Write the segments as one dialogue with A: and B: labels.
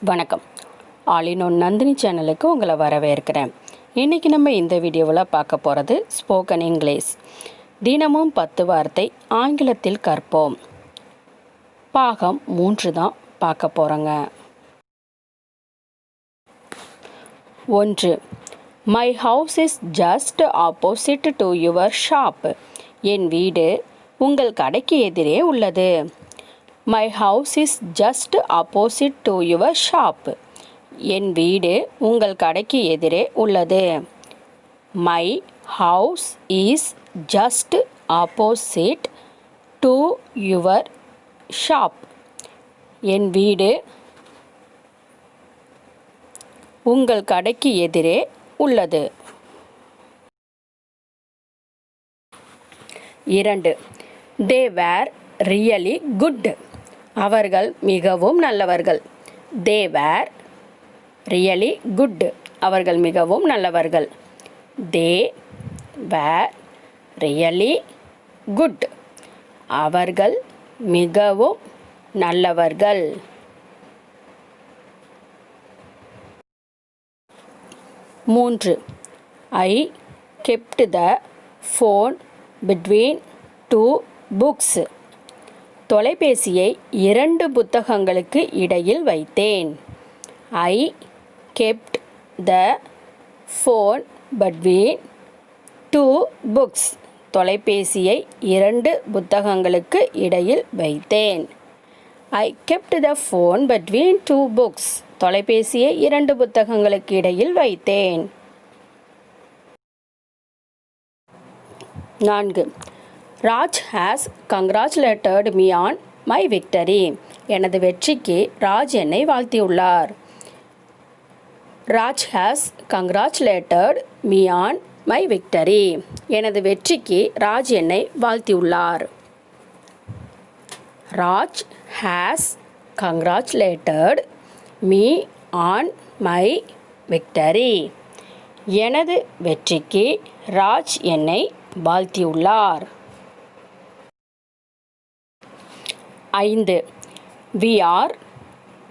A: வணக்கம். All in one Nandini சேனலுக்கு உங்களை வரவேற்கிறேன். இன்றைக்கி நம்ம இந்த வீடியோவில் பார்க்க போகிறது ஸ்போக்கன் இங்கிலீஷ். தினமும் 10 வார்த்தை ஆங்கிலத்தில் கற்போம். பாகம் 3 தான் பார்க்க போகிறோங்க. 1. My house is just opposite to your shop. என் வீடு உங்கள் கடைக்கு எதிரே உள்ளது. My house is just opposite to your shop. என் வீடு உங்கள் கடைக்கு எதிரே உள்ளது. My house is just opposite to your shop. என் வீடு உங்கள் கடைக்கு எதிரே உள்ளது. 2. They were really good. அவர்கள் மிகவும் நல்லவர்கள். They were really good. அவர்கள் மிகவும் நல்லவர்கள். They were really good. அவர்கள் மிகவும் நல்லவர்கள். 3. I kept the phone between 2 books. தொலைபேசியை 2 புத்தகங்களுக்கு இடையில் வைத்தேன். I kept the phone between 2 books. தொலைபேசியை 2 புத்தகங்களுக்கு இடையில் வைத்தேன். I kept the phone between 2 books. தொலைபேசியை 2 புத்தகங்களுக்கு இடையில் வைத்தேன். 4. Raj has congratulated me on my victory. எனது வெற்றிக்கு ராஜ் என்னை வாழ்த்தியுள்ளார். Raj has congratulated me on my victory. எனது வெற்றிக்கு ராஜ் என்னை வாழ்த்தியுள்ளார். Raj has congratulated me on my victory. எனது வெற்றிக்கு ராஜ் என்னை வாழ்த்தியுள்ளார். 5. We are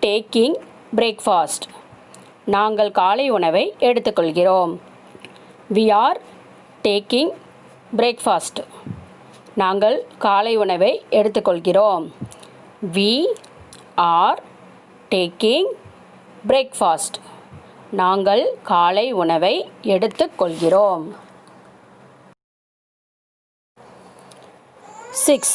A: taking breakfast. நாங்கள் காலை உணவை எடுத்துக்கொள்கிறோம். We are taking breakfast. நாங்கள் காலை உணவை எடுத்துக்கொள்கிறோம். We are taking breakfast. நாங்கள் காலை உணவை எடுத்துக்கொள்கிறோம். 6.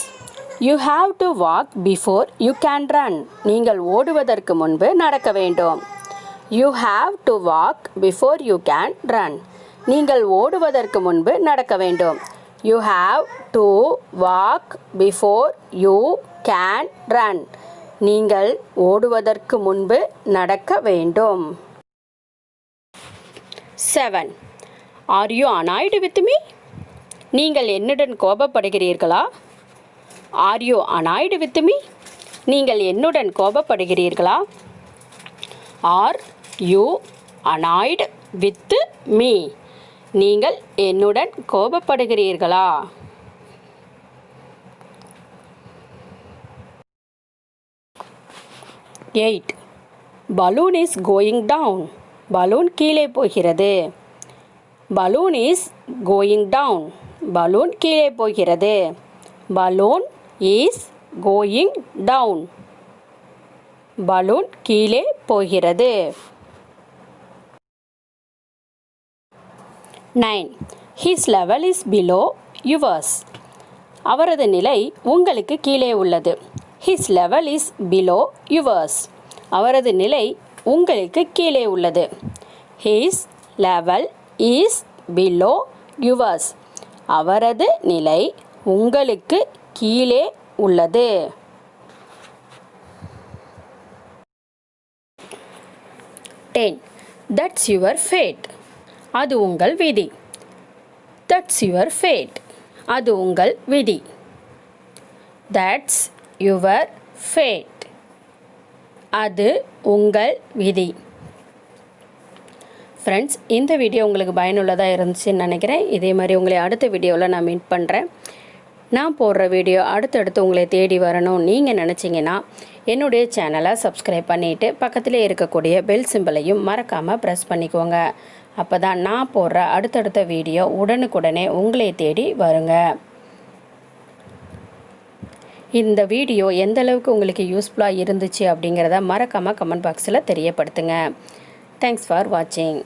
A: You have to walk before you can run. நீங்கள் ஓடுவதற்கு முன்பு நடக்க வேண்டும். You have to walk before you can run. நீங்கள் ஓடுவதற்கு முன்பு நடக்க வேண்டும். You have to walk before you can run. நீங்கள் ஓடுவதற்கு முன்பு நடக்க வேண்டும். 7. Are you annoyed with me? நீங்கள் என்னுடன் கோபப்படுகிறீர்களா? Are you annoyed with me? நீங்கள் என்னுடன் கோபப்படுகிறீர்களா? Are you annoyed with me? நீங்கள் என்னுடன் கோபப்படுகிறீர்களா? 8. Balloon is going down. Balloon கீழே போகிறது. Balloon is going down. Balloon கீழே போகிறது. Balloon is going down. Balloon கீழே போகிறது. 9. His level is below yours. அவரது நிலை உங்களுக்கு கீழே உள்ளது. His level is below yours. அவரது நிலை உங்களுக்கு கீழே உள்ளது. His level is below yours. அவரது நிலை உங்களுக்கு கீழே உள்ளது. 10. That's your fate. அது உங்கள் விதி. That's your fate. அது உங்கள் விதி. That's your fate. அது உங்கள் விதி. ஃப்ரெண்ட்ஸ், இந்த வீடியோ உங்களுக்கு பயனுள்ளதாக இருந்துச்சுன்னு நினைக்கிறேன். இதே மாதிரி உங்களை அடுத்த வீடியோவில் நான் மீட் பண்ணுறேன். நான் போடுற வீடியோ அடுத்தடுத்து உங்களை தேடி வரணும் நீங்கள் நினச்சிங்கன்னா என்னுடைய சேனலை சப்ஸ்கிரைப் பண்ணிவிட்டு பக்கத்திலே இருக்கக்கூடிய பெல் சிம்பிளையும் மறக்காமல் ப்ரெஸ் பண்ணிக்கோங்க. அப்போ தான் நான் போடுற அடுத்தடுத்த வீடியோ உடனுக்குடனே உங்களை தேடி வருங்க. இந்த வீடியோ எந்த அளவுக்கு உங்களுக்கு யூஸ்ஃபுல்லாக இருந்துச்சு அப்படிங்கிறத மறக்காமல் கமெண்ட் பாக்ஸில் தெரியப்படுத்துங்க. தேங்க்ஸ் ஃபார் வாட்சிங்.